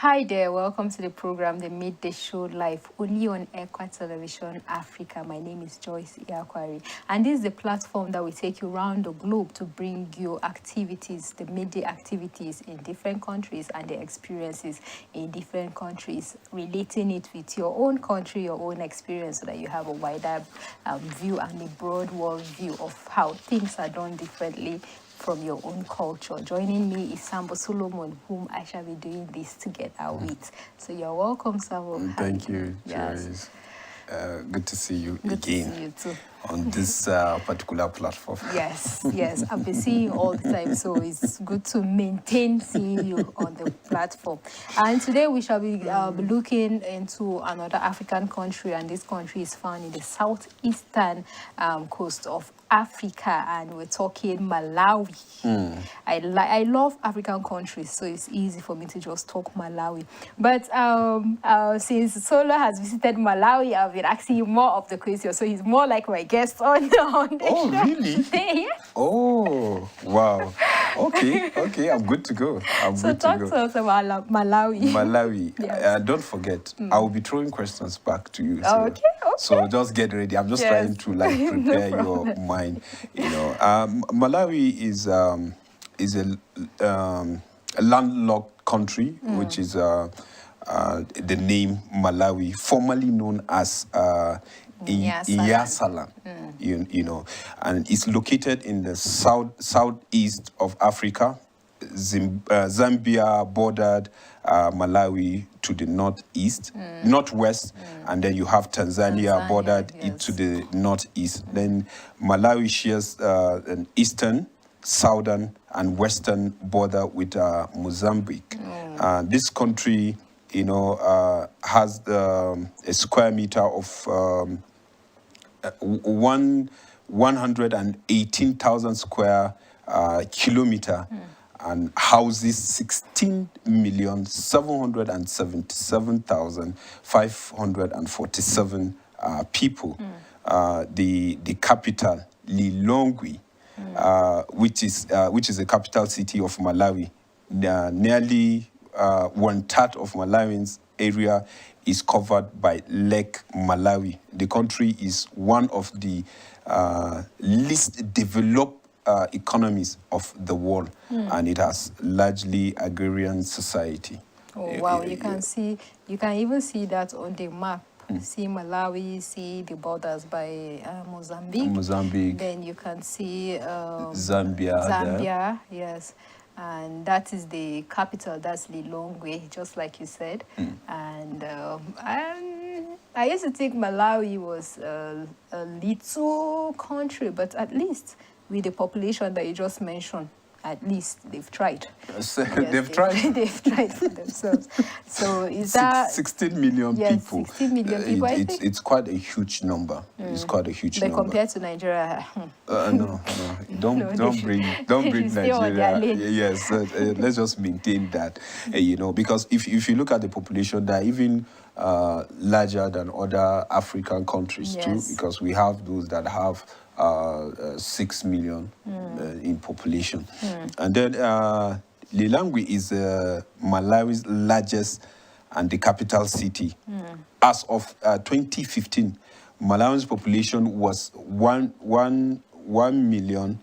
Hi there, welcome to the program, the Midday Show, live only on Equa Television Africa. My name is Joyce Iakwari, and this is the platform that we take you around the globe to bring you activities, the midday activities in different countries and the experiences in different countries, relating it with your own country, your own experience, so that you have a wider view and a broad world view of how things are done differently from your own culture. Joining me is Sambo Solomon, whom I shall be doing this together with. So you're welcome, Sambo. Thank you, Joyce. Good to see you again. To see you too. On this particular platform. Yes, I've been seeing you all the time, so it's good to maintain seeing you on the platform. And today we shall be looking into another African country, and this country is found in the southeastern coast of Africa, and we're talking Malawi. I love African countries, so it's easy for me to just talk Malawi. But since Solo has visited Malawi, I've been asking him more of the questions, so he's more like my guest on the Oh, show really? today. Oh, wow. Okay, I'm good to go. So talk to us about Malawi. Malawi. Yes. Don't forget, I will be throwing questions back to you. So, Okay. So just get ready. I'm just trying to prepare your mind. Malawi is a landlocked country, which is the name Malawi, formerly known as Nyasaland. You know, and it's located in the southeast of Africa. Zambia bordered Malawi to the northwest, and then you have Tanzania bordered it to the northeast. Then Malawi shares an eastern, southern, and western border with Mozambique. This country, has a square meter of 118,000 square kilometer, and houses 16,777,547 people. The capital, Lilongwe, which is the capital city of Malawi, nearly 1/3 of Malawi's area is covered by Lake Malawi. The country is one of the least developed economies of the world, and it has largely agrarian society. Oh wow! You can even see that on the map. See Malawi, see the borders by Mozambique. Then you can see Zambia. Yes. And that is the capital, that's Lilongwe, just like you said. And I used to think Malawi was a little country, but at least with the population that you just mentioned, at least they've tried. They've tried. They've tried for themselves. So is that 16 million people? 16 million people. It's quite a huge number. It's quite a huge number. But compared to Nigeria, no, don't bring Nigeria. Yes, let's just maintain that. Because if you look at the population, they're even larger than other African countries too. Because we have those that have 6 million in population. And then Lilongwe is Malawi's largest and the capital city. As of 2015, Malawi's population was 1 million.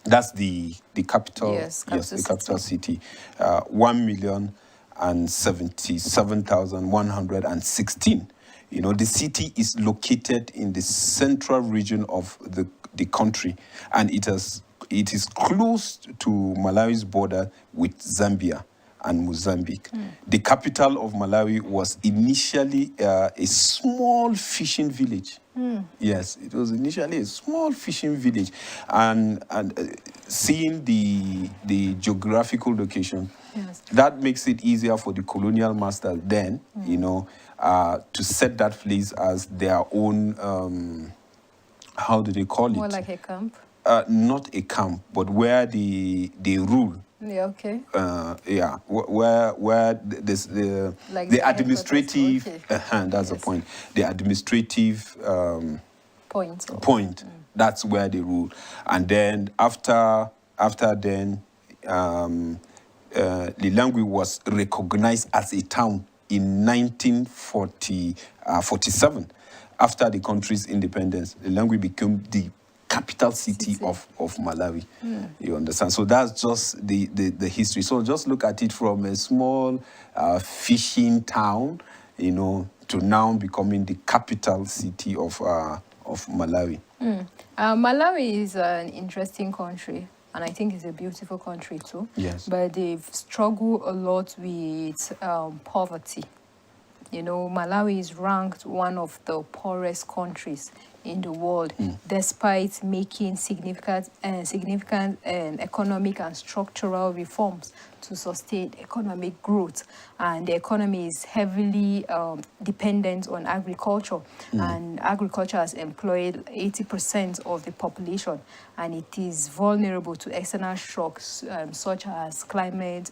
That's the capital. Yes, the capital city. 1,077,116. The city is located in the central region of the country, and it is close to Malawi's border with Zambia and Mozambique. The capital of Malawi was initially a small fishing village. Yes, it was initially a small fishing village, and seeing the geographical location, that makes it easier for the colonial master then, to set that place as their own, how do they call it? More like a camp? Not a camp, but where they rule. Yeah, okay. Where this the administrative, that's the point. The administrative point. That's where they rule. And then after then, Lilongwe was recognized as a town in 1947. After the country's independence, Lilongwe became the capital city of Malawi. You understand? So that's just the history. So just look at it from a small fishing town, to now becoming the capital city of Malawi. Malawi is an interesting country, and I think it's a beautiful country too. Yes. But they've struggled a lot with poverty. Malawi is ranked one of the poorest countries in the world, despite making significant economic and structural reforms to sustain economic growth. And the economy is heavily dependent on agriculture, and agriculture has employed 80% of the population, and it is vulnerable to external shocks such as climate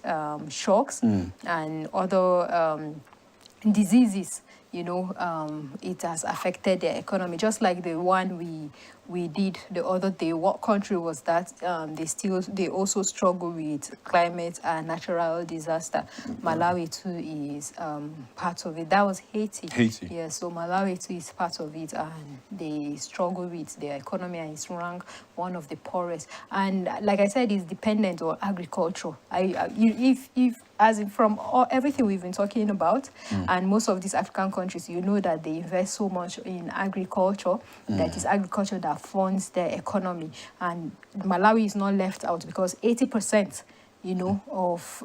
shocks and other diseases. It has affected their economy, just like the one we did the other day. What country was that? They also struggle with climate and natural disaster. Malawi too is part of it. That was Haiti. Yeah, so Malawi too is part of it, and they struggle with their economy, and it's ranked one of the poorest. And like I said, it's dependent on agriculture. From everything we've been talking about, and most of these African countries, that they invest so much in agriculture, that is agriculture that funds their economy. And Malawi is not left out, because 80%, of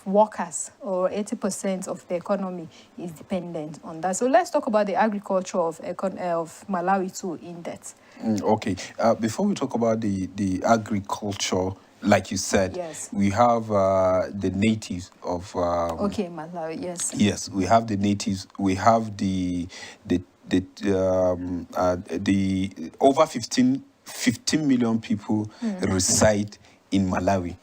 workers, or 80% of the economy is dependent on that. So let's talk about the agriculture of Malawi too in depth. Okay. Before we talk about the agriculture, like you said, yes, we have the natives of Malawi. Yes, we have the natives. We have the over 15 million people reside in Malawi,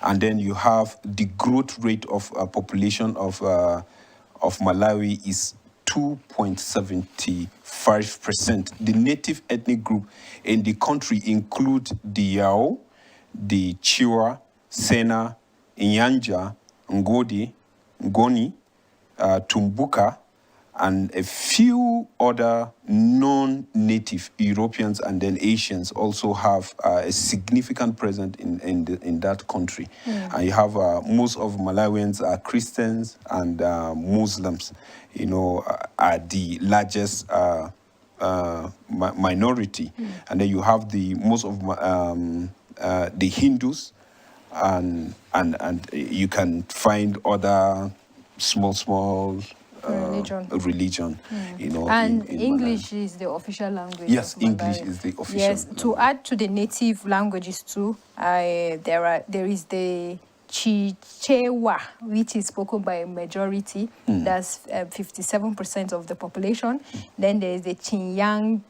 and then you have the growth rate of population of Malawi is 2.75%. The native ethnic group in the country include the Yao, the Chiwa, Sena, Nyanja, Ngodi, Ngoni, Tumbuka, and a few other non-native Europeans and then Asians also have a significant presence in that country. And you have most of Malawians are Christians, and Muslims, are the largest minority. And then you have most of the Hindus, and you can find other small religion. And in English Malawi is the official language. Yes, of English Malawi. is the official Yes, language. to add to the native languages too, there is the Chichewa, which is spoken by a majority. That's 57% of the population. Then there is the Tinyanja,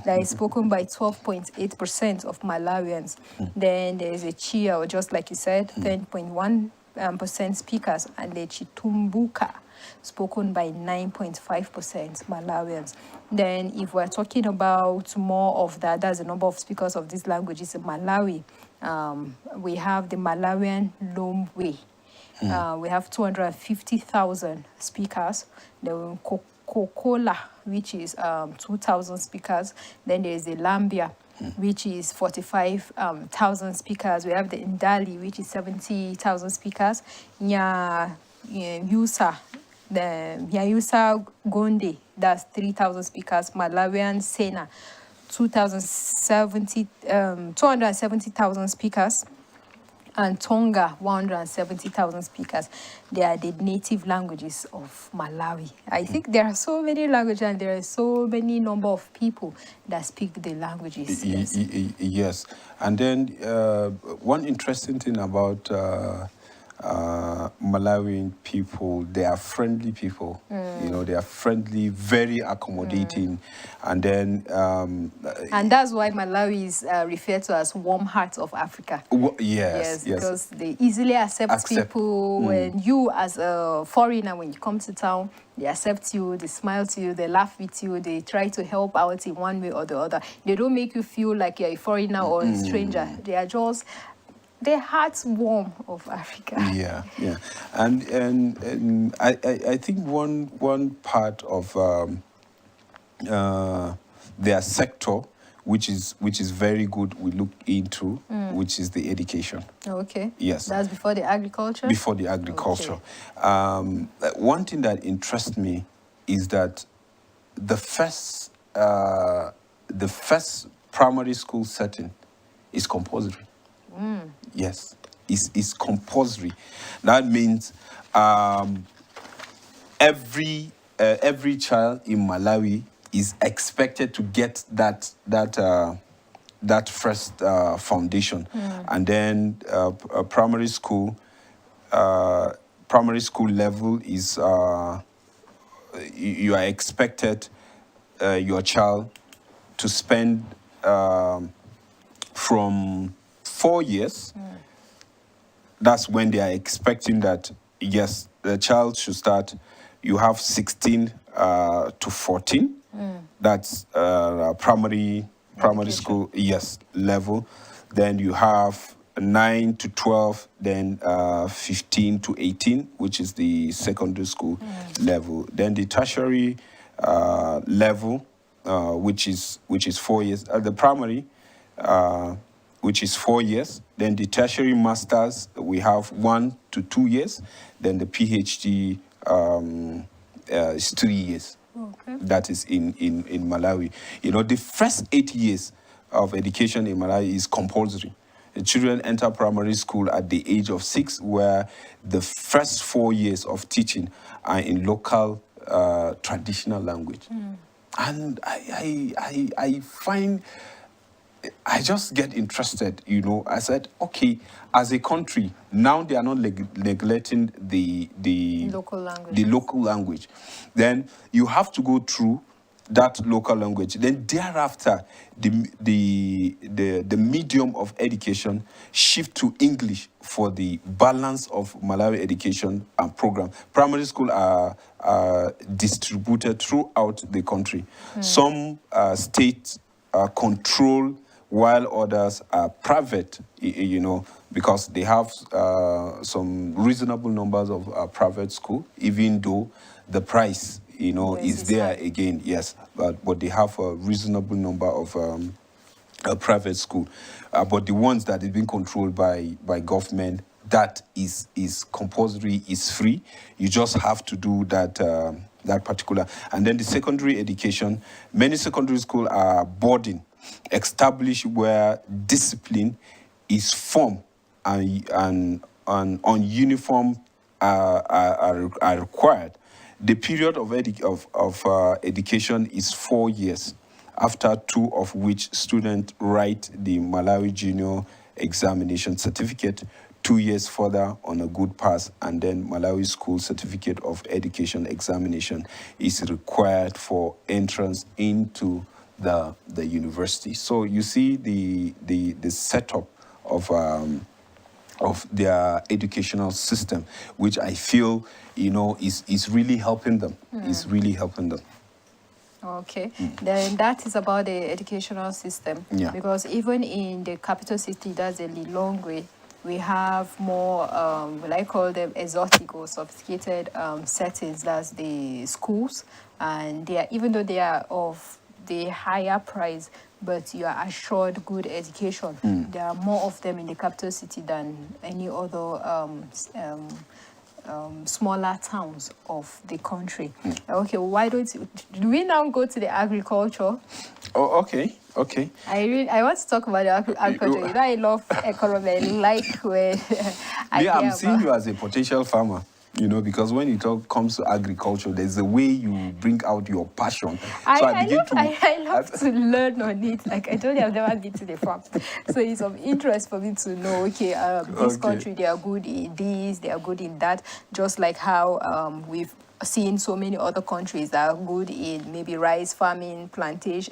that is spoken by 12.8% of Malawians. Then there is a Chia, just like you said, 10.1% speakers, and the Chitumbuka, spoken by 9.5% Malawians. Then if we're talking about more of that, that's the number of speakers of these languages in Malawi. We have the Malawian Lomwe. We have 250,000 speakers. The Kokola, which is 2,000 speakers. Then there's the Lambia, which is 45,000 speakers. We have the Ndali, which is 70,000 speakers. Nyayusa Gonde, that's 3,000 speakers. Malawian Sena, 270,000 speakers. And Tonga, 170,000 speakers. They are the native languages of Malawi. I think there are so many languages, and there are so many number of people that speak the languages. Yes. And then one interesting thing about Malawian people, they are friendly people. They are friendly, very accommodating, and then and that's why Malawi is referred to as warm heart of Africa. Yes, because they easily accept people. When you, as a foreigner, when you come to town, they accept you, they smile to you, they laugh with you, they try to help out in one way or the other. They don't make you feel like you're a foreigner or a stranger. They are just the heartwarm of Africa. Yeah, yeah, and I think one part of their sector, which is very good, we look into, which is the education. Okay. Yes. That's before the agriculture? Before the agriculture. Okay. One thing that interests me is that the first primary school setting is compulsory. Yes, is compulsory. That means every child in Malawi is expected to get that first foundation, and then primary school level is you are expected your child to spend from 4 years. That's when they are expecting that, yes, the child should start. You have 16 to 14. That's primary school, yes, level. Then you have 9 to 12, then 15 to 18, which is the secondary school level. Then the tertiary level, which is 4 years. The primary, which is 4 years. Then the tertiary masters, we have 1 to 2 years. Then the PhD is 3 years. Okay. That is in Malawi. You know, the first 8 years of education in Malawi is compulsory. The children enter primary school at the age of 6, where the first 4 years of teaching are in local traditional language. And I find, I just get interested, you know. I said, okay, as a country, now they are not neglecting the local language. Then you have to go through that local language. Then thereafter, the medium of education shift to English for the balance of Malawi education and program. Primary school are distributed throughout the country. Some states control, while others are private, you know, because they have some reasonable numbers of private school, even though the price, you know, is there again, yes, but they have a reasonable number of a private school. But the ones that is being controlled by government, that is compulsory, is free. You just have to do that that particular. And then the secondary education, many secondary schools are boarding, established where discipline is formed and on uniform are required. The period of education is 4 years, after 2 of which students write the Malawi Junior Examination Certificate, 2 years further on a good pass, and then Malawi School Certificate of Education Examination is required for entrance into the university. So you see the setup of their educational system, which I feel, you know, is really helping them. Is really helping them. Okay, then that is about the educational system. Yeah. Because even in the capital city, that's a Lilongwe, we have more, what I call them exotic or sophisticated settings. That's the schools, and they are, even though they are of the higher price, but you are assured good education. There are more of them in the capital city than any other smaller towns of the country. Okay, why do we now go to the agriculture? Oh, okay. I want to talk about the agriculture. You know, I love economy. I like when I'm seeing you as a potential farmer. You know, because when it all comes to agriculture, there's a way you bring out your passion. I love to learn on it. Like I told you, I've never been to the farm, so it's of interest for me to know. Okay, this country, they are good in this, they are good in that. Just like how seeing so many other countries that are good in maybe rice farming, plantain.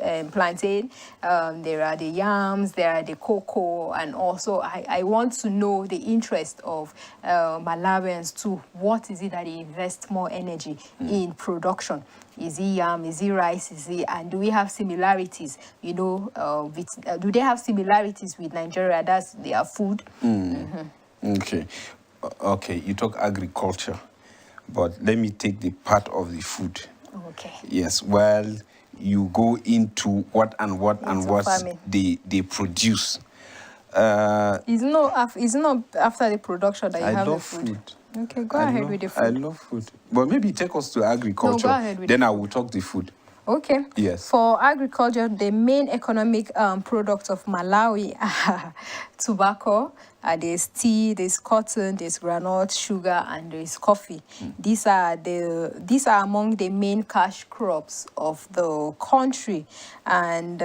There are the yams, there are the cocoa, and also I want to know the interest of Malawians too. What is it that they invest more energy in production? Is it yam? Is it rice? And do we have similarities? You know, do they have similarities with Nigeria? That's their food. Okay. Okay, you talk agriculture, but let me take the part of the food. Okay. Yes, well, you go into what they produce. It's not after the production that you have the food. Okay, go ahead with the food. I love food. But maybe take us to agriculture. No, go ahead with then I will talk the food. Okay. Yes. For agriculture, the main economic products of Malawi are tobacco, there's tea, there's cotton, there's groundnut, sugar, and there's coffee. These are among the main cash crops of the country. And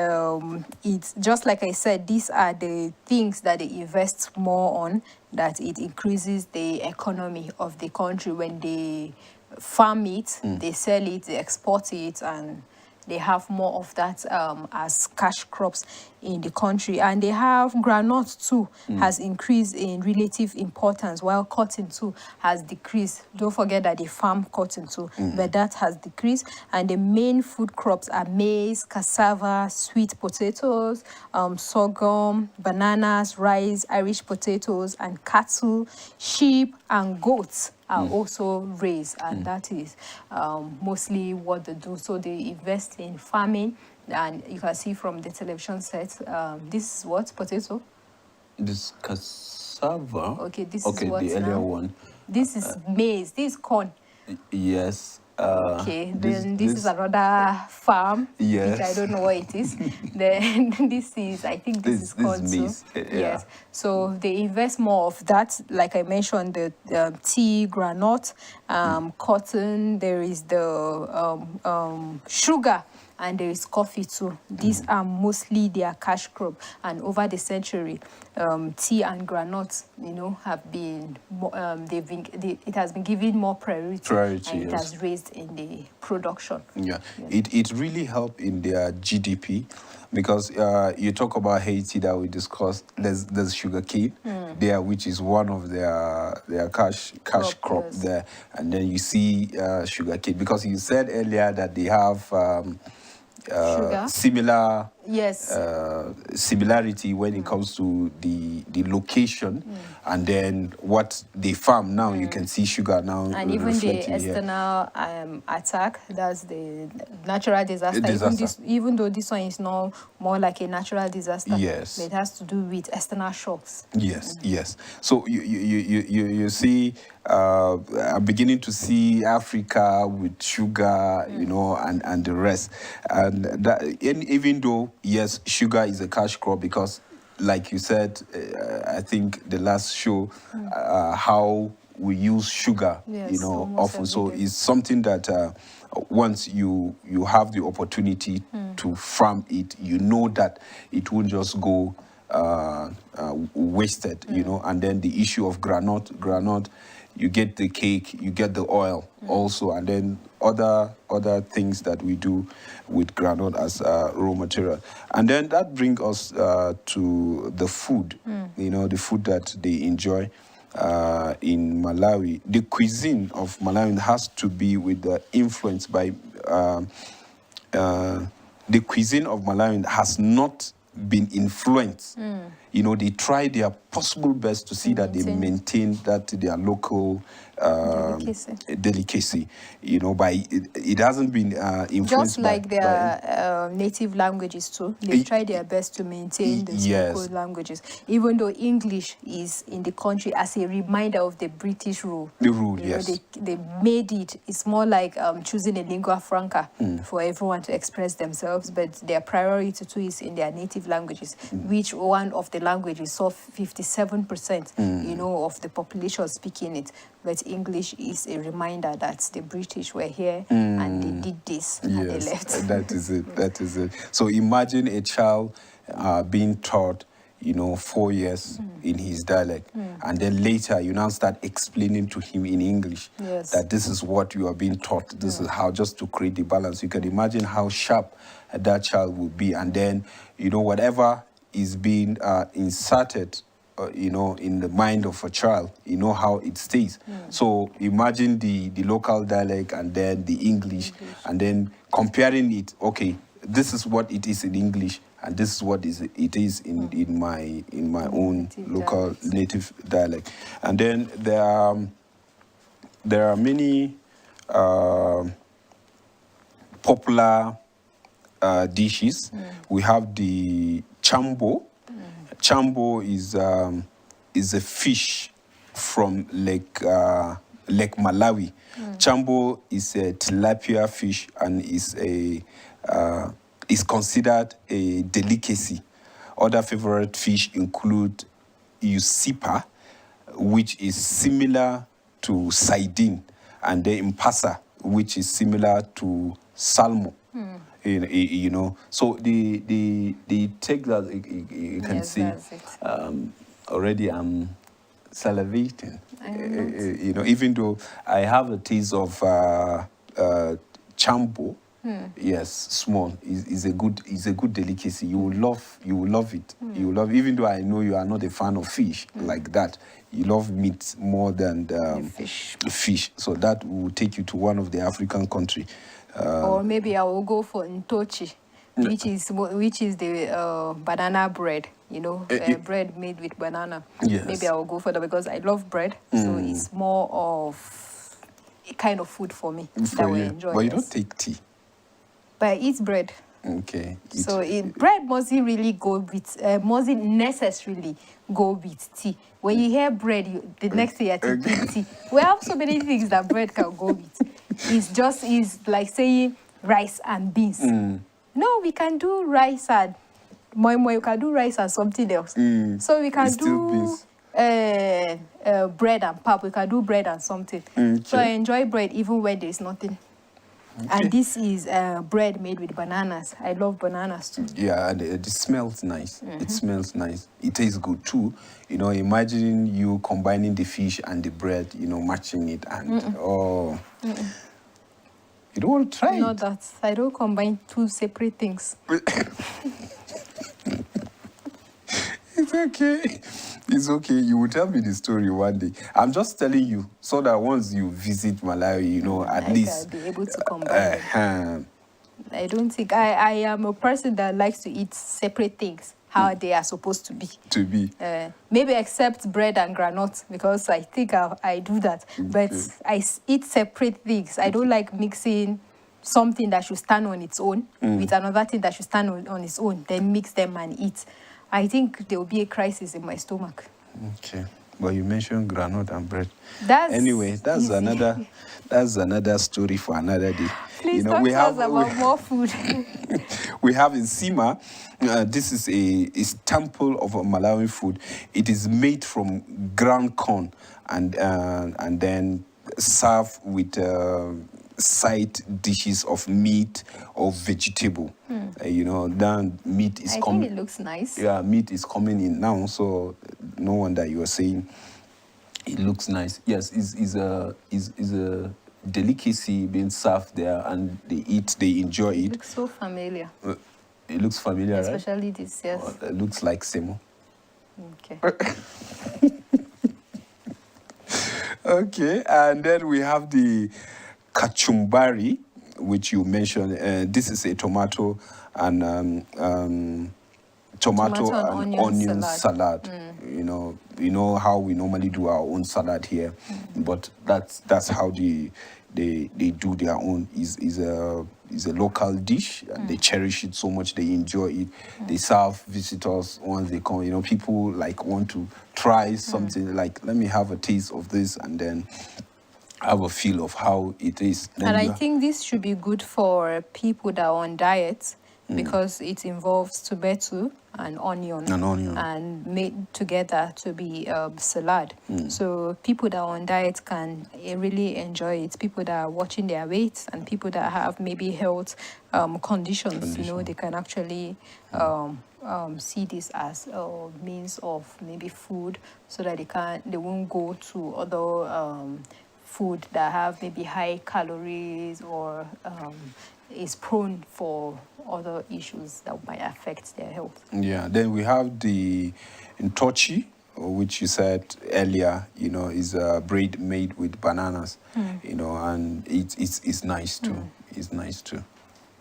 it's just like I said, these are the things that they invest more on, that it increases the economy of the country. When they farm it, they sell it, they export it, and they have more of that as cash crops in the country. And they have groundnut too, has increased in relative importance, while cotton too has decreased. Don't forget that they farm cotton too, but that has decreased. And the main food crops are maize, cassava, sweet potatoes, sorghum, bananas, rice, Irish potatoes, and cattle, sheep, and goats are also raised, and that is mostly what they do. So they invest in farming, and you can see from the television set, this is what, potato? This cassava. Okay, this is what the earlier now? one. This is maize, this is corn. Yes. Okay, then this is another farm, yes. which I don't know what it is. Then this is, I think this is corn too. Yes. So they invest more of that. Like I mentioned, the tea, groundnut, cotton. There is the sugar, and there is coffee too. These are mostly their cash crop. And over the century, tea and groundnut, you know, have been it has been given more priority, and it has raised in the production. Yeah, it really helped in their GDP, because you talk about Haiti that we discussed. There's sugar cane there, which is one of their cash crop yes. there, and then you see sugar cane, because you said earlier that they have similar similarity when it comes to the location, and then what they farm now. You can see sugar now, and even the external attack, that's the natural disaster. Even though this one is not more like a natural disaster, yes, but it has to do with external shocks. Yes, yes. So you see, I'm beginning to see Africa with sugar, you know, and the rest. And that, even though, yes, sugar is a cash crop, because, like you said, I think the last show, how we use sugar, yes, you know, often. So it's something that once you have the opportunity to farm it, you know that it won't just go wasted, you know. And then the issue of groundnut, you get the cake, you get the oil also, and then other things that we do with groundnut as raw material. And then that brings us to the food, you know, the food that they enjoy in Malawi. The cuisine of Malawi has to be with the influence by the cuisine of Malawi has not been influenced. You know, they try their possible best to see that they maintain that their local delicacy. You know, by it hasn't been influenced. Just like their native languages too. They try their best to maintain the local languages, even though English is in the country as a reminder of the British rule. The rule, you know, they made it. It's more like choosing a lingua franca for everyone to express themselves, but their priority too is in their native languages, which one of the languages saw 57%, you know, of the population speaking it. But English is a reminder that the British were here and they did this and they left. That is it. That is it. So imagine a child being taught, 4 years in his dialect. And then later you now start explaining to him in English that this is what you are being taught. This is how, just to create the balance. You can imagine how sharp that child will be. And then, whatever is being inserted, in the mind of a child, how it stays. So imagine the local dialect and then the English, and then comparing it. Okay, this is what it is in English, and this is what it is in my own local native dialect. And then there are many popular dishes. We have the chambo. Chambo is a fish from Lake Malawi. Chambo is a tilapia fish and is considered a delicacy. Other favorite fish include usipa, which is similar to sardine, and the impasa, which is similar to salmon. So the take that you can see already I'm salivating. Even though I have a taste of chambo. Yes, small is a good delicacy. You will love it. You will love, even though I know you are not a fan of fish like that. You love meat more than fish. So that will take you to one of the African country. Or maybe I will go for ntochi, which is the banana bread. Bread made with banana. Yes. Maybe I will go for that because I love bread. So it's more of a kind of food for me that I enjoy. But you don't take tea. But I eat bread. Okay. So bread mustn't really go with, mustn't necessarily go with tea. When you hear bread, the next thing you're thinking tea. We have so many things that bread can go with. It's like saying rice and beans. No, we can do rice and moi, you can do rice and something else. So we can do bread and pap. We can do bread and something. Okay. So I enjoy bread even when there is nothing. Okay. And this is bread made with bananas. I love bananas too. Yeah, and it smells nice. It smells nice. It tastes good too. Imagine you combining the fish and the bread, matching it, and you don't want to try it? Not that. I don't combine two separate things. It's okay. It's okay. You will tell me the story one day. I'm just telling you so that once you visit Malawi, at least I'll be able to combine. I don't think I am a person that likes to eat separate things how they are supposed to be. Maybe except bread and granite, because I think I do that. Okay. But I eat separate things. I don't like mixing something that should stand on its own with another thing that should stand on its own, then mix them and eat. I think there will be a crisis in my stomach. Okay. Well, you mentioned granite and bread. That's another story for another day. Please talk to us about more food. We have in Sima, this is a staple of Malawi food. It is made from ground corn and then served with side dishes of meat or vegetable. Then meat is coming. I think it looks nice. Yeah, meat is coming in now, so no wonder you are saying it looks nice. Yes, is a delicacy being served there, and they enjoy it. It looks so familiar. It looks familiar, especially this, yes. Oh, it looks like semo. Okay. Okay, and then we have the kachumbari, which you mentioned. This is a tomato and onion salad. You know how we normally do our own salad here, but that's how they do their own. Is a local dish, and they cherish it so much. They enjoy it. They serve visitors once they come. People want to try something. Like, let me have a taste of this, and then have a feel of how it is. And I think this should be good for people that are on diet, because it involves tomato and onion and made together to be salad. So people that are on diet can really enjoy it. People that are watching their weight and people that have maybe health conditions, they can actually see this as a means of maybe food, so that they won't go to other food that have maybe high calories or is prone for other issues that might affect their health. Yeah, then we have the Ntochi, which you said earlier, is a bread made with bananas, and it's nice too. It's nice too.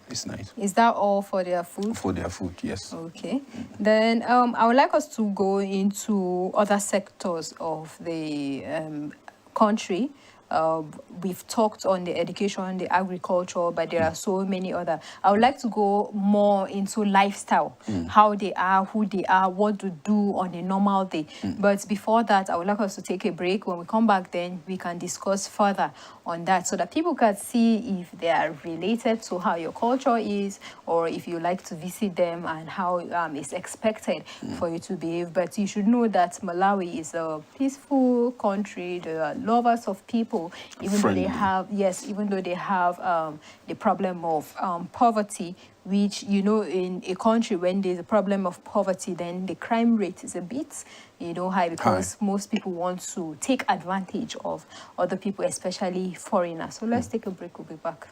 It's nice. Is that all for their food? For their food, yes. Okay. Then I would like us to go into other sectors of the country. We've talked on the education, the agriculture, but there are so many other. I would like to go more into lifestyle, how they are, who they are, what to do on a normal day. But before that, I would like us to take a break. When we come back, then we can discuss further on that, so that people can see if they are related to how your culture is, or if you like to visit them and how it's expected for you to behave. But you should know that Malawi is a peaceful country. There are lovers of people, even though they have, even though they have the problem of poverty, which, in a country when there's a problem of poverty, then the crime rate is a bit, high, because most people want to take advantage of other people, especially foreigners. So let's take a break. We'll be back.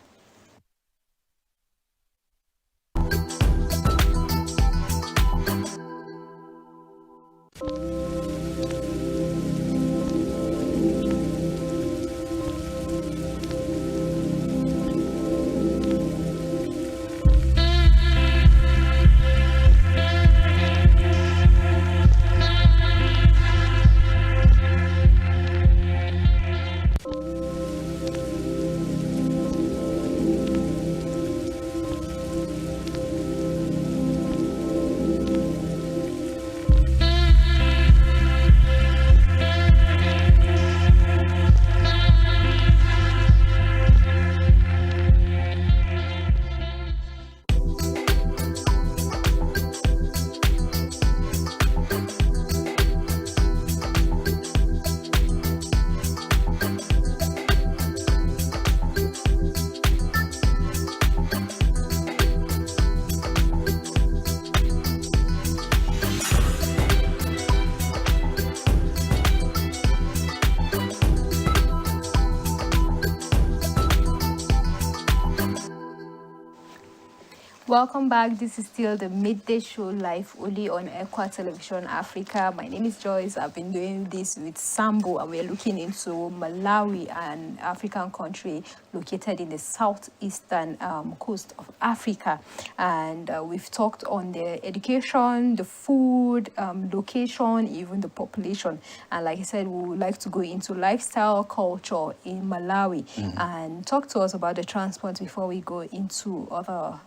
Welcome back. This is still the Midday Show live only on Equa Television Africa. My name is Joyce. I've been doing this with Sambo, and we're looking into Malawi, an African country located in the southeastern coast of Africa. And we've talked on the education, the food, location, even the population. And like I said, we would like to go into lifestyle culture in Malawi and talk to us about the transport before we go into other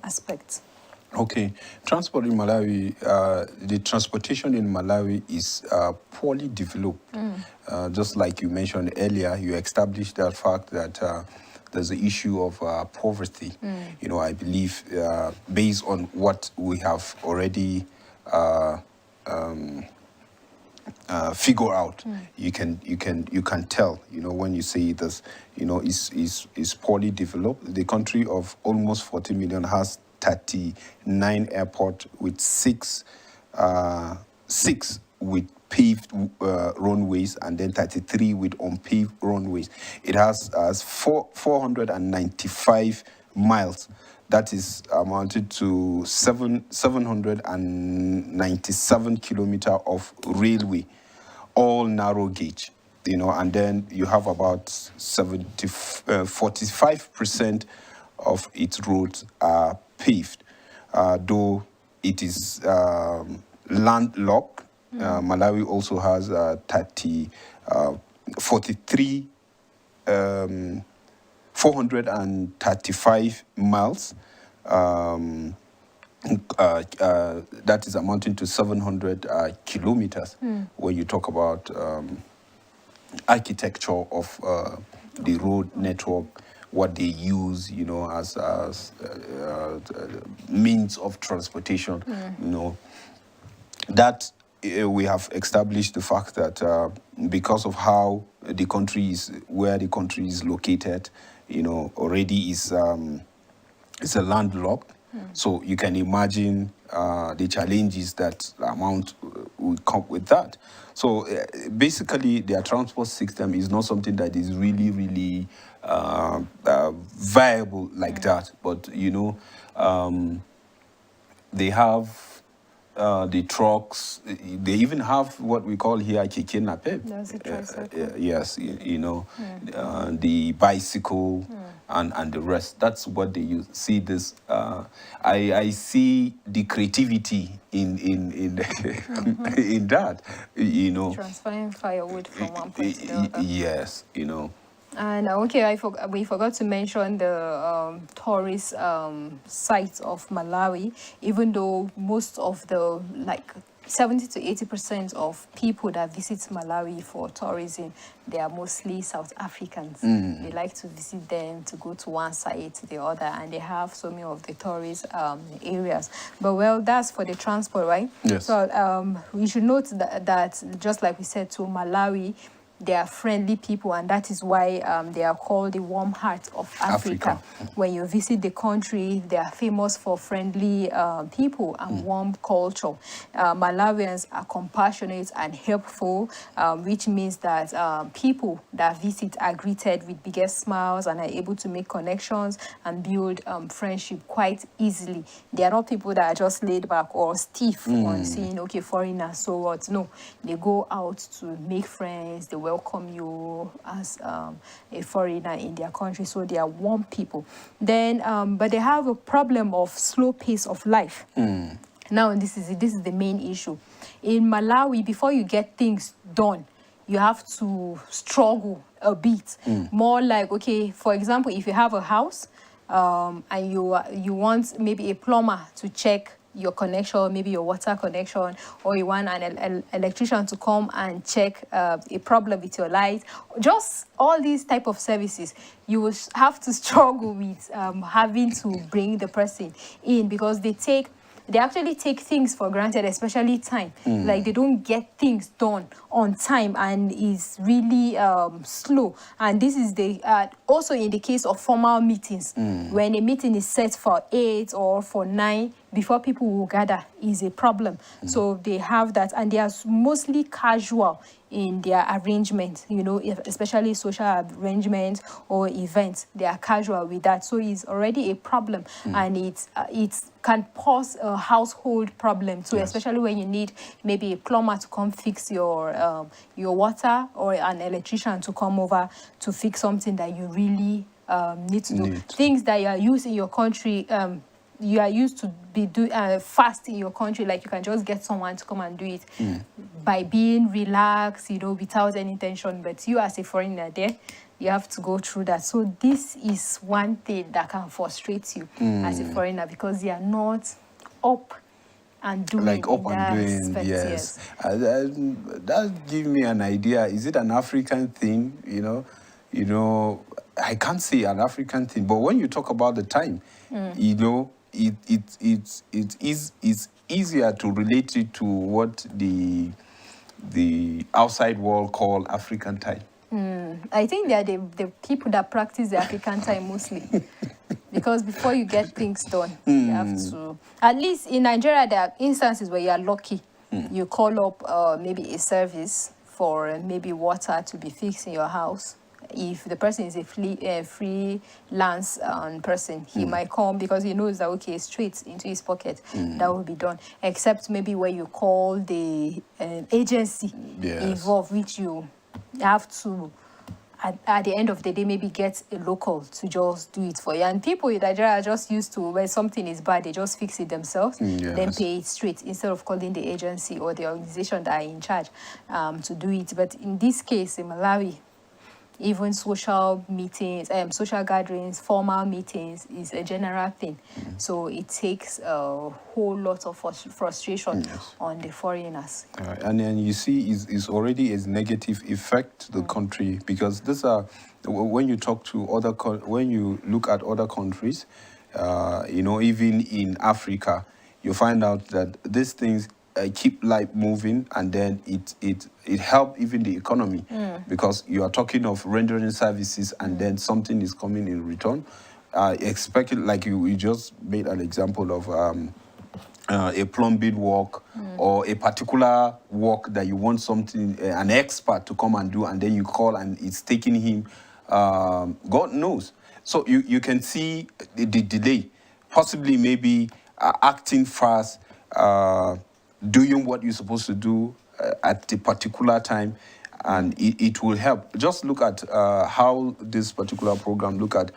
aspects. Okay, transport in Malawi, the transportation in Malawi is poorly developed. Just like you mentioned earlier, you established that fact that there's an issue of poverty. I believe based on what we have already figure out, you can tell, when you say this, is poorly developed. The country of almost 40 million has 39 airports with six with paved runways, and then 33 with unpaved runways. It has 495 miles. That is amounted to 797 kilometers of railway, all narrow gauge, and then you have about 45% of its roads are paved, though it is landlocked. Malawi also has 435 miles. That is amounting to 700 kilometers when you talk about architecture of the road network, what they use, as means of transportation. That we have established the fact that because of how the country is, where the country is located, already is a landlocked. So you can imagine the challenges that amount would come with that. So basically, their transport system is not something that is really viable like that. But they have the trucks. They even have what we call here keke napep. That's a tricycle. Yes, the bicycle and the rest. That's what they use. See this. I see the creativity in in that. Transferring firewood from one place to the other. Yes, And okay, we forgot to mention the tourist sites of Malawi. Even though most of the 70 to 80% of people that visit Malawi for tourism, they are mostly South Africans. They like to visit them, to go to one side to the other, and they have so many of the tourist areas. But well, that's for the transport, right? Yes. So we should note that just like we said, to Malawi, they are friendly people, and that is why they are called the warm heart of Africa. When you visit the country, they are famous for friendly people and warm culture. Malawians are compassionate and helpful, which means that people that visit are greeted with biggest smiles and are able to make connections and build friendship quite easily. They are not people that are just laid back or stiff on seeing, okay, foreigners, so what? No, they go out to make friends. They welcome you as a foreigner in their country, so they are warm people. Then, but they have a problem of slow pace of life. Now, this is the main issue. In Malawi, before you get things done, you have to struggle a bit. More like, okay, for example, if you have a house and you want maybe a plumber to check your connection, maybe your water connection, or you want an electrician to come and check a problem with your light, just all these type of services, you will have to struggle with having to bring the person in, because they actually take things for granted, especially time. Like, they don't get things done on time, and is really slow. And this is also in the case of formal meetings. When a meeting is set for 8 or for 9, before people will gather, is a problem. So they have that, and they are mostly casual in their arrangements, especially social arrangements or events. They are casual with that, so it's already a problem, and it can cause a household problem too, especially when you need maybe a plumber to come fix your water, or an electrician to come over to fix something that you really need to do. Things that you are used in your country. You are used to be fast in your country, like you can just get someone to come and do it by being relaxed, without any tension. But you, as a foreigner there, you have to go through that. So this is one thing that can frustrate you as a foreigner, because you are not up and doing yes. That gives me an idea. Is it an African thing? I can't say an African thing, but when you talk about the time, it's easier to relate it to what the outside world call African time. I think they are the people that practice the African time mostly. Because before you get things done, you have to... At least in Nigeria, there are instances where you are lucky. You call up maybe a service for maybe water to be fixed in your house. If the person is a freelance person, he might come because he knows that, okay, straight into his pocket, that will be done. Except maybe where you call the agency involved, which you have to, at the end of the day, maybe get a local to just do it for you. And people in Nigeria are just used to, when something is bad, they just fix it themselves, then pay it straight, instead of calling the agency or the organization that are in charge to do it. But in this case, in Malawi, even social meetings, social gatherings, formal meetings is a general thing. So it takes a whole lot of frustration on the foreigners. And then you see, it's already a negative effect to the country, because these are, when you talk to when you look at other countries, even in Africa, you find out that these things keep life moving, and then it helps even the economy, because you are talking of rendering services, and then something is coming in return. Expected, like you just made an example of a plumbing work or a particular work that you want something, an expert to come and do, and then you call and it's taking him, God knows. So you can see the delay, possibly maybe acting fast, doing what you're supposed to do at the particular time, and it will help. Just look at how this particular program look at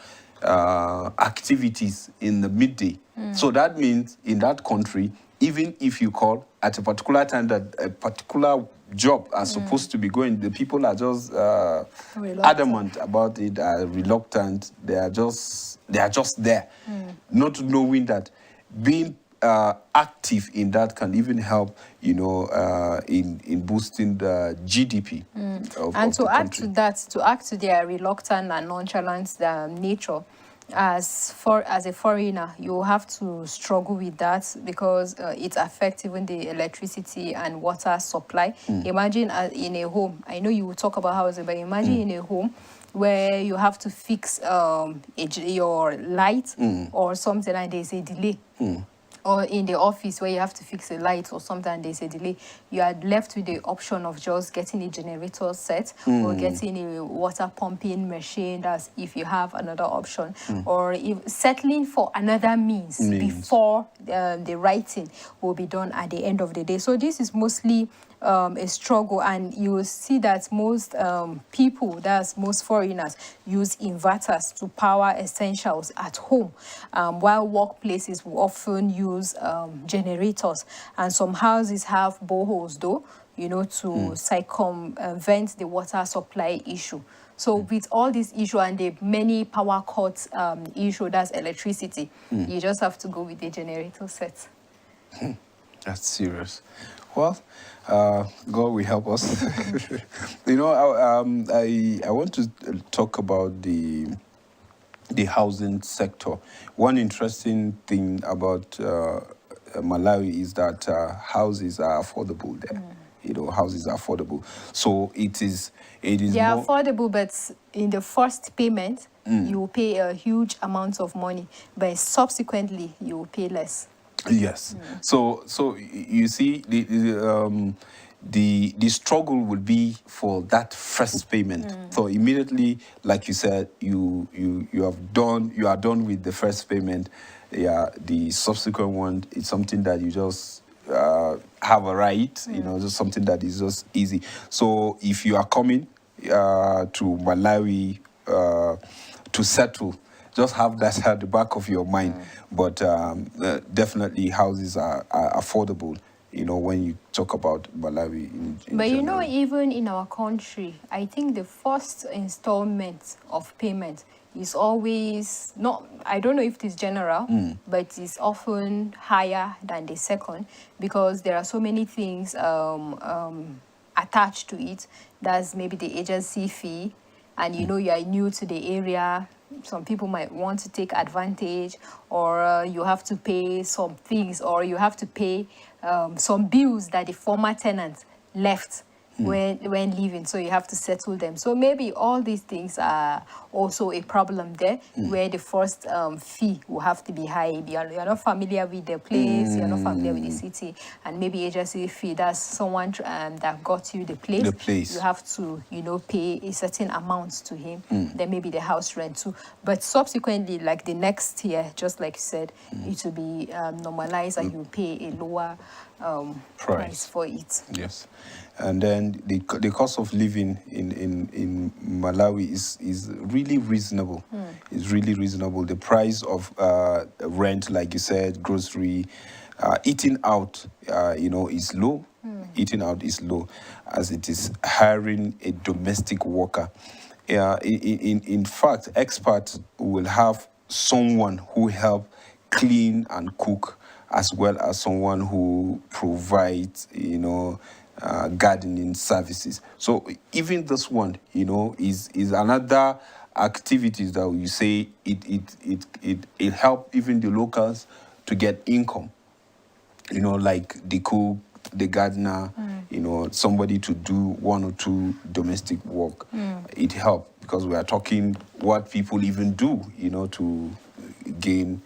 activities in the midday. So that means in that country, even if you call at a particular time that a particular job are supposed to be going, the people are just adamant about it, are reluctant. They are just there, not knowing that being active in that can even help, in boosting the GDP And of to the add country. to that, to add to their reluctant and nonchalant nature, as a foreigner, you have to struggle with that because it affects even the electricity and water supply. Imagine in a home, I know you will talk about housing, but imagine in a home where you have to fix your light or something and there's a delay. Or in the office where you have to fix a light or something and there's a delay, you are left with the option of just getting a generator set or getting a water pumping machine. That's if you have another option, or if settling for another means before the writing will be done at the end of the day. So this is mostly a struggle, and you will see that most people, that's most foreigners, use inverters to power essentials at home, while workplaces will often use generators, and some houses have boreholes though, to circumvent the water supply issue. So with all this issue and the many power cuts issue, that's electricity, you just have to go with the generator set. That's serious. Well, God will help us. I want to talk about the housing sector. One interesting thing about Malawi is that houses are affordable there. Houses are affordable. So it is. They are affordable, but in the first payment, you will pay a huge amount of money, but subsequently you will pay less. Yes. So you see, the struggle would be for that first payment. So immediately, like you said, you are done with the first payment. Yeah, the subsequent one is something that you just have a right. Just something that is just easy. So if you are coming to Malawi to settle, just have that at the back of your mind. But definitely houses are affordable, when you talk about Malawi in But general. even in our country, I think the first installment of payment is always not, I don't know if it is general, but it's often higher than the second because there are so many things attached to it. That's maybe the agency fee, and you are new to the area. Some people might want to take advantage, or you have to pay some things, or you have to pay some bills that the former tenant left when leaving, so you have to settle them. So maybe all these things are also a problem there, where the first fee will have to be high. You're not familiar with the place, you're not familiar with the city, and maybe agency fee, that's someone that got you the place. You have to, pay a certain amount to him. Then maybe the house rent too. But subsequently, like the next year, just like you said, it will be normalized and you pay a lower price for it. Yes. And then the cost of living in Malawi is really reasonable. It's really reasonable. The price of rent, like you said, grocery, eating out, is low. Eating out is low, as it is hiring a domestic worker. In fact, experts will have someone who help clean and cook, as well as someone who provides, gardening services. So even this one, is another activities that you say it help even the locals to get income. Like the cook, the gardener, somebody to do one or two domestic work. It helps because we are talking what people even do, to gain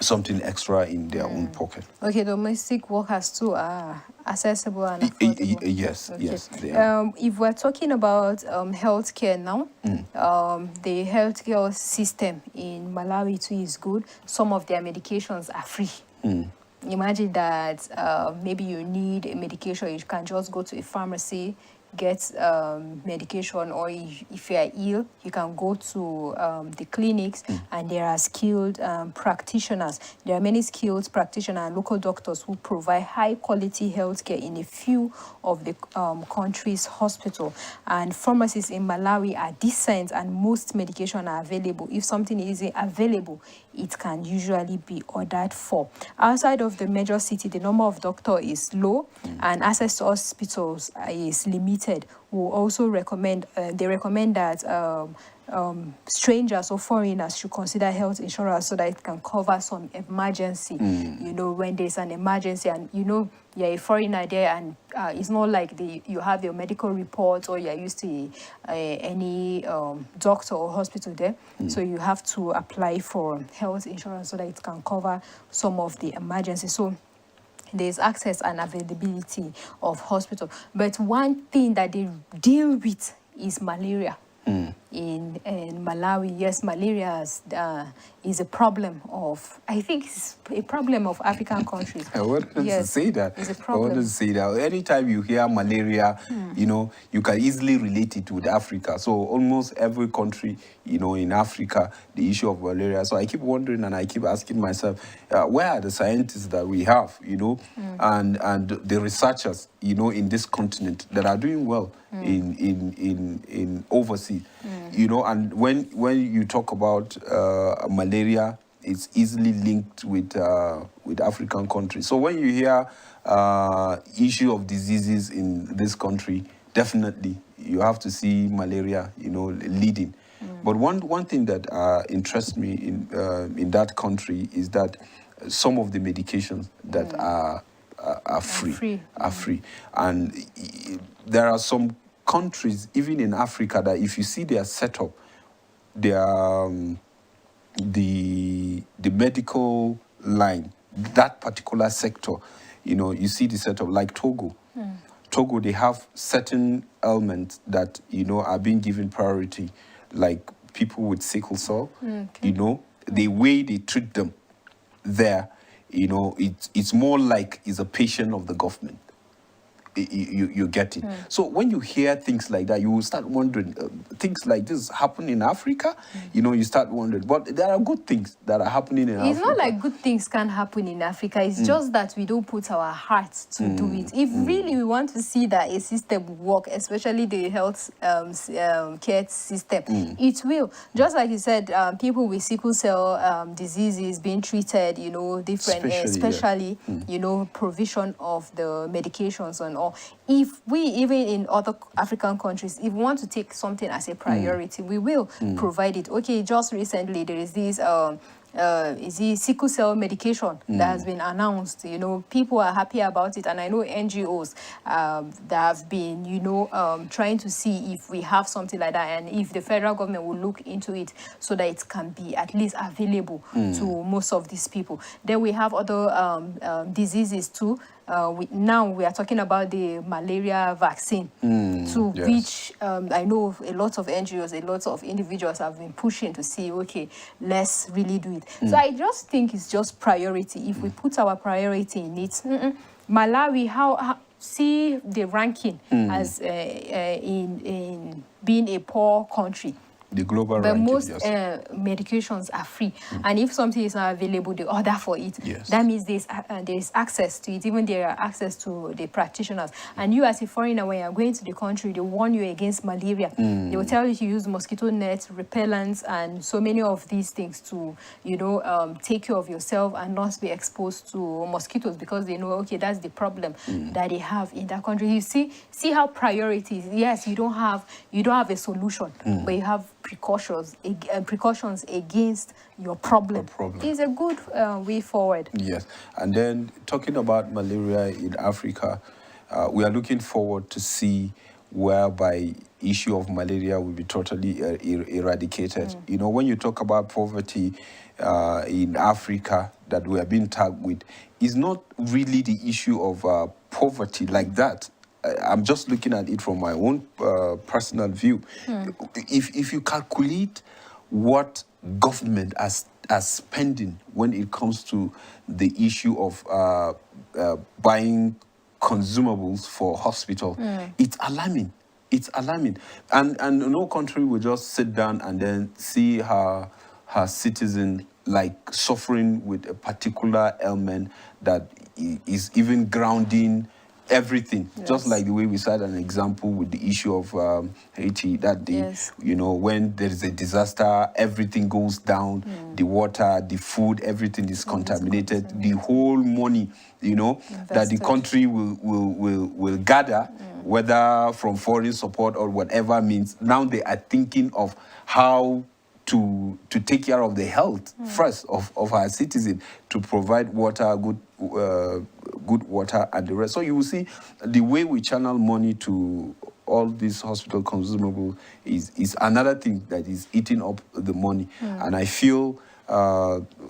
something extra in their own pocket. Okay, domestic workers too are accessible and affordable. Yes, Okay. yes, they are. If we're talking about healthcare now, the healthcare system in Malawi too is good. Some of their medications are free. Imagine that maybe you need a medication, you can just go to a pharmacy, get medication, or if you are ill, you can go to the clinics, and there are skilled practitioners. There are many skilled practitioners and local doctors who provide high quality healthcare in a few of the country's hospitals. And pharmacies in Malawi are decent, and most medication are available. If something isn't available, it can usually be ordered for. Outside of the major city, the number of doctors is low, and access to hospitals is limited. We'll also recommend, they recommend that strangers or foreigners should consider health insurance so that it can cover some emergency. You know, when there's an emergency and you know you're a foreigner there, and it's not like you have your medical report or you're used to any doctor or hospital there. So you have to apply for health insurance so that it can cover some of the emergency. So there's access and availability of hospital. But one thing that they deal with is malaria. In Malawi, yes, malaria is a problem of, I think it's a problem of African countries. I wanted to say that. It's a problem. I wanted to say that. Anytime you hear malaria, you know, you can easily relate it with Africa. So almost every country, you know, in Africa, the issue of malaria. So I keep wondering and I keep asking myself, where are the scientists that we have, you know, and the researchers, you know, in this continent that are doing well in overseas, you know, and when you talk about malaria, it's easily linked with African countries. So when you hear issue of diseases in this country, definitely you have to see malaria, you know, leading. But one thing that interests me in that country is that some of the medications that are free. And there are some countries, even in Africa, that if you see their setup, the medical line, that particular sector, you know, you see the setup like Togo. Togo, they have certain elements that, you know, are being given priority, like people with sickle cell, you know, the way they treat them there, you know, it's more like is a patient of the government. You get it. So when you hear things like that, you will start wondering, things like this happen in Africa? You know, you start wondering. But there are good things that are happening in Africa. It's not like good things can't happen in Africa. It's just that we don't put our hearts to do it. If really we want to see that a system work, especially the health care system, it will. Just like you said, people with sickle cell diseases being treated, you know, different, especially you know, provision of the medications and all. If we, even in other African countries, if we want to take something as a priority, we will provide it. Okay, just recently there is this sickle cell medication that has been announced. You know, people are happy about it, and I know NGOs that have been, you know, trying to see if we have something like that, and if the federal government will look into it so that it can be at least available to most of these people. Then we have other diseases too. Now we are talking about the malaria vaccine, which I know a lot of NGOs, a lot of individuals have been pushing to see, okay, let's really do it. So I just think it's just priority. If we put our priority in it, Malawi, how see the ranking as in being a poor country. The global but ranking, most medications are free, and if something is not available, they order for it. That means there's access to it. Even there are access to the practitioners. And you, as a foreigner, when you're going to the country, they warn you against malaria. They will tell you to use mosquito nets, repellents, and so many of these things to, you know, take care of yourself and not be exposed to mosquitoes, because they know, okay, that's the problem that they have in that country. You see how priorities. Yes, you don't have a solution, but you have precautions against your problem. It's a good way forward. Yes. And then talking about malaria in Africa, we are looking forward to see whereby issue of malaria will be totally eradicated. You know, when you talk about poverty in Africa that we are being tagged with, is not really the issue of poverty like that. I'm just looking at it from my own personal view. If you calculate what government as spending when it comes to the issue of buying consumables for hospital, it's alarming. It's alarming. And no country will just sit down and then see her citizen like suffering with a particular ailment that is even grounding everything. Yes. Just like the way we cited an example with the issue of Haiti, that day, you know, when there is a disaster, everything goes down, the water, the food, everything is contaminated. The whole money, you know, that the country will gather, whether from foreign support or whatever means, now they are thinking of how to take care of the health first of our citizen, to provide water, good water and the rest. So you will see the way we channel money to all these hospital consumables is another thing that is eating up the money. And I feel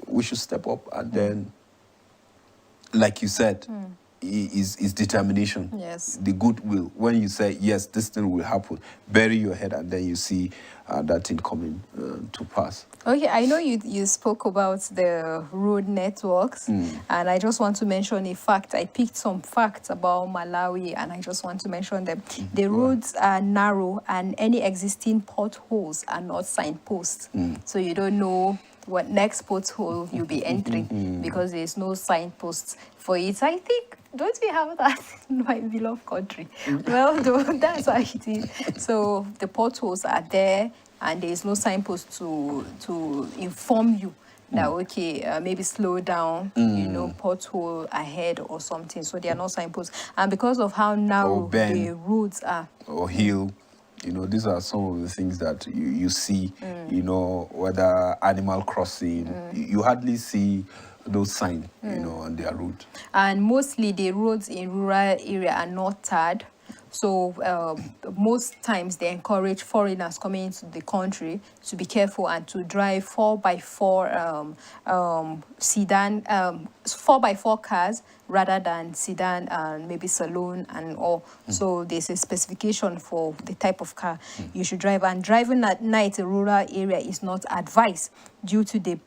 we should step up and then, like you said, is determination. Yes. The goodwill. When you say, yes, this thing will happen, bury your head and then you see that thing coming to pass. Okay, I know you spoke about the road networks, and I just want to mention a fact. I picked some facts about Malawi, and I just want to mention them. The roads are narrow, and any existing potholes are not signposts. So you don't know what next pothole you'll be entering because there's no signposts for it. I think, don't we have that in my beloved country? Well, that's why it is. So the potholes are there, and there is no signpost to inform you that, okay, maybe slow down, you know, pothole ahead or something. So there are no signposts. And because of how narrow the roads are. Or hill. You know, these are some of the things that you see, you know, whether Animal Crossing, you hardly see those signs, you know, on their route. And mostly the roads in rural area are not tarred. So most times they encourage foreigners coming into the country to be careful and to drive 4x4 sedan, 4x4 cars rather than sedan and maybe saloon and all. So there's a specification for the type of car you should drive. And driving at night in rural area is not advised due to the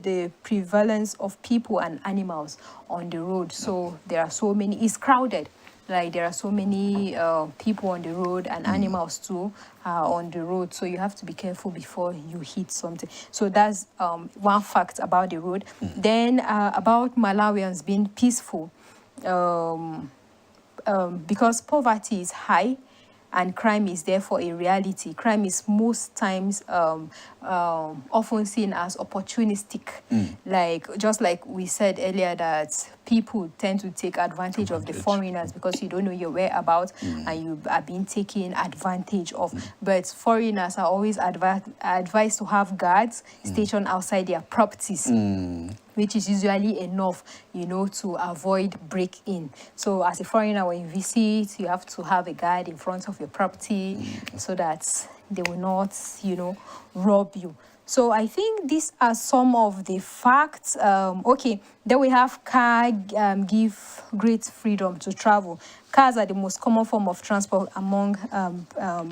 the prevalence of people and animals on the road. So there are so many, it's crowded. Like there are so many people on the road and animals too on the road. So you have to be careful before you hit something. So that's one fact about the road. Then about Malawians being peaceful, because poverty is high and crime is therefore a reality. Crime is most times often seen as opportunistic. Like, just like we said earlier, that people tend to take advantage of the foreigners because you don't know your whereabouts and you are being taken advantage of. But foreigners are always advised to have guards stationed outside their properties. Which is usually enough, you know, to avoid break-in. So as a foreigner, when you visit, you have to have a guard in front of your property so that they will not, you know, rob you. So I think these are some of the facts. Okay, then we have car give great freedom to travel. Cars are the most common form of transport among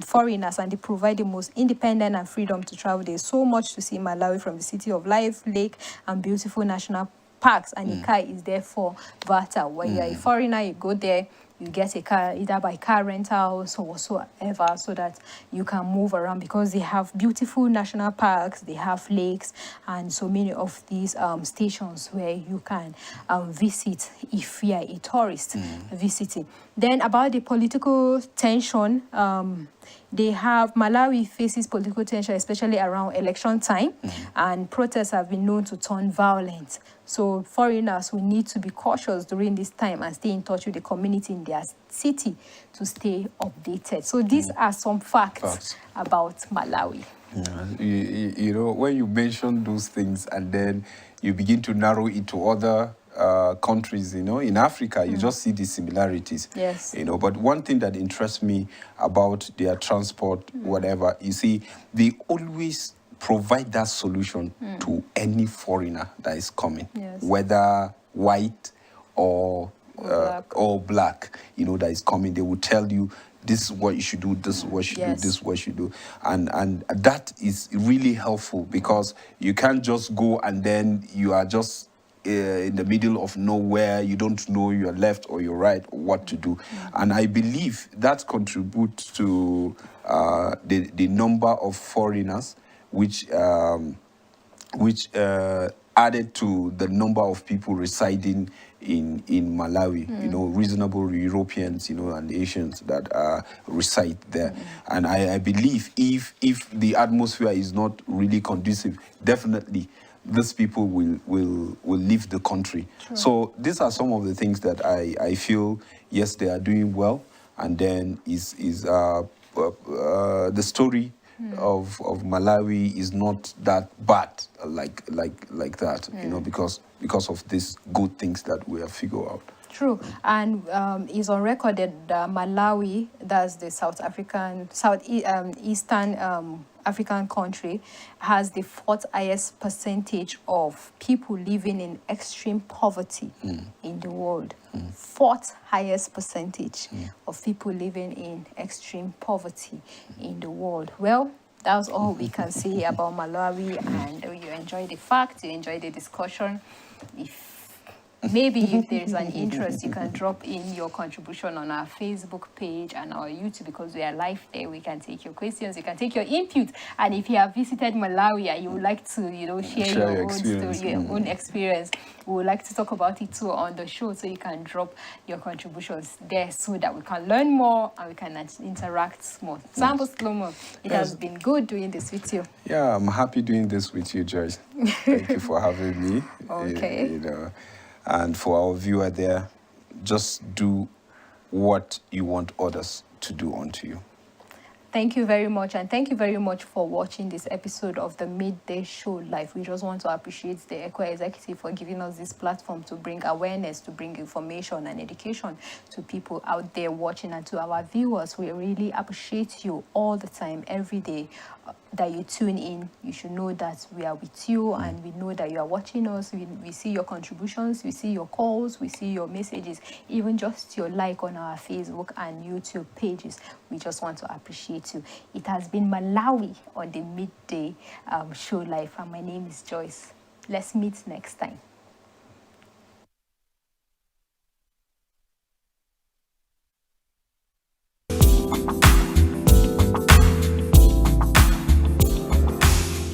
foreigners, and they provide the most independent and freedom to travel. There's so much to see in Malawi, from the city of life, lake, and beautiful national parks, and the car is therefore vital. When you're a foreigner, you go there, you get a car either by car rentals or whatsoever, so that you can move around, because they have beautiful national parks, they have lakes, and so many of these stations where you can visit if you are a tourist visiting. Then about the political tension, they have, Malawi faces political tension, especially around election time, and protests have been known to turn violent. So foreigners will need to be cautious during this time and stay in touch with the community in their city to stay updated. So these are some facts about Malawi. You know, when you mention those things and then you begin to narrow it to other countries, in Africa, you just see the similarities. Yes. But one thing that interests me about their transport, whatever, you see, they always provide that solution to any foreigner that is coming, Yes. whether white or black. black, that is coming. They will tell you, this is what you should do, this is what you should Yes. do, this is what you should do. And that is really helpful, because you can't just go and then you are just in the middle of nowhere. You don't know your left or your right or what to do. And I believe that contributes to the number of foreigners which added to the number of people residing in Malawi, reasonable Europeans, and Asians that reside there. And I believe if the atmosphere is not really conducive, definitely these people will leave the country. True. So these are some of the things that I feel, yes, they are doing well. And then the story of Malawi is not that bad like that, because of these good things that we have figured out. True, and it's on record that Malawi, that's the Eastern African country, has the fourth highest percentage of people living in extreme poverty in the world. Fourth highest percentage of people living in extreme poverty in the world. Well, that's all we can say about Malawi, and you enjoy the facts, you enjoy the discussion. Maybe if there's an interest, you can drop in your contribution on our Facebook page and our YouTube, because we are live there. We can take your questions, you can take your input. And if you have visited Malawi and you would like to, share your own story, your own experience, we would like to talk about it too on the show. So you can drop your contributions there so that we can learn more and we can interact more. Sambo Slomo, it has been good doing this with you. Yeah, I'm happy doing this with you, Joyce. Thank you for having me. Okay. And for our viewer there, just do what you want others to do unto you. Thank you very much, and thank you very much for watching this episode of the Midday Show Live. We just want to appreciate the ECWA Executive for giving us this platform to bring awareness, to bring information and education to people out there watching, and to our viewers. We really appreciate you all the time, every day that you tune in. You should know that we are with you, and we know that you are watching us. We see your contributions, we see your calls, we see your messages, even just your like on our Facebook and YouTube pages. We just want to appreciate you. It has been Malawi on the Midday Show Live, and my name is Joyce. Let's meet next time.